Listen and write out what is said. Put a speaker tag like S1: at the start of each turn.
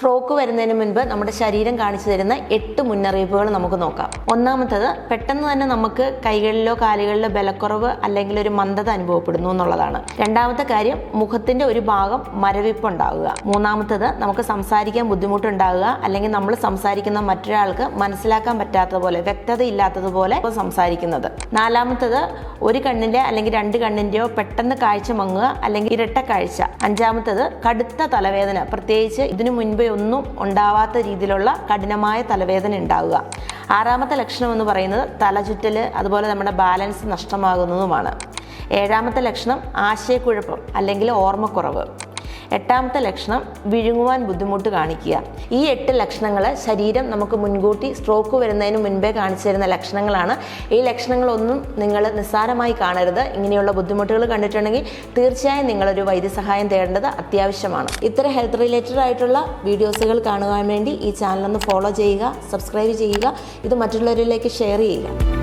S1: Stroke വരുന്നതിന് മുൻപ് നമ്മുടെ ശരീരം കാണിച്ചു തരുന്ന 8 മുന്നറിയിപ്പുകൾ നമുക്ക് നോക്കാം. ഒന്നാമത്തേത്, പെട്ടെന്ന് തന്നെ നമുക്ക് കൈകളിലോ കാലുകളിലോ ബലക്കുറവ് അല്ലെങ്കിൽ ഒരു മന്ദത അനുഭവപ്പെടുന്നു എന്നുള്ളതാണ്. രണ്ടാമത്തെ കാര്യം, മുഖത്തിന്റെ ഒരു ഭാഗം മരവിപ്പുണ്ടാവുക. മൂന്നാമത്തേത്, നമുക്ക് സംസാരിക്കാൻ ബുദ്ധിമുട്ടുണ്ടാവുക അല്ലെങ്കിൽ നമ്മൾ സംസാരിക്കുന്ന മറ്റൊരാൾക്ക് മനസ്സിലാക്കാൻ പറ്റാത്തതുപോലെ, വ്യക്തത ഇല്ലാത്തതുപോലെ സംസാരിക്കുന്നത്. നാലാമത്തേത്, ഒരു കണ്ണിന്റെ അല്ലെങ്കിൽ 2 കണ്ണിന്റെയോ പെട്ടെന്ന് കാഴ്ച മങ്ങുക അല്ലെങ്കിൽ ഇരട്ട കാഴ്ച. അഞ്ചാമത്തേത്, കടുത്ത തലവേദന, പ്രത്യേകിച്ച് ഇതിനു മുൻപേ ഒന്നും ഉണ്ടാവാത്ത രീതിയിലുള്ള കഠിനമായ തലവേദന ഉണ്ടാവുക. ആറാമത്തെ ലക്ഷണം എന്ന് പറയുന്നത് തലചുറ്റല്, അതുപോലെ നമ്മുടെ ബാലൻസ് നഷ്ടമാകുന്നതുമാണ്. ഏഴാമത്തെ ലക്ഷണം ആശയക്കുഴപ്പം അല്ലെങ്കിൽ ഓർമ്മക്കുറവ്. എട്ടാമത്തെ ലക്ഷണം വിഴുങ്ങുവാൻ ബുദ്ധിമുട്ട് കാണിക്കുക. ഈ 8 ലക്ഷണങ്ങൾ ശരീരം നമുക്ക് മുൻകൂട്ടി സ്ട്രോക്ക് വരുന്നതിന് മുൻപേ കാണിച്ചു തരുന്ന ലക്ഷണങ്ങളാണ്. ഈ ലക്ഷണങ്ങളൊന്നും നിങ്ങൾ നിസ്സാരമായി കാണരുത്. ഇങ്ങനെയുള്ള ബുദ്ധിമുട്ടുകൾ കണ്ടിട്ടുണ്ടെങ്കിൽ തീർച്ചയായും നിങ്ങളൊരു വൈദ്യസഹായം തേടേണ്ടത് അത്യാവശ്യമാണ്. ഇത്തരം ഹെൽത്ത് റിലേറ്റഡ് ആയിട്ടുള്ള വീഡിയോസുകൾ കാണുവാൻ വേണ്ടി ഈ ചാനൽ ഒന്ന് ഫോളോ ചെയ്യുക, സബ്സ്ക്രൈബ് ചെയ്യുക, ഇത് മറ്റുള്ളവരിലേക്ക് ഷെയർ ചെയ്യുക.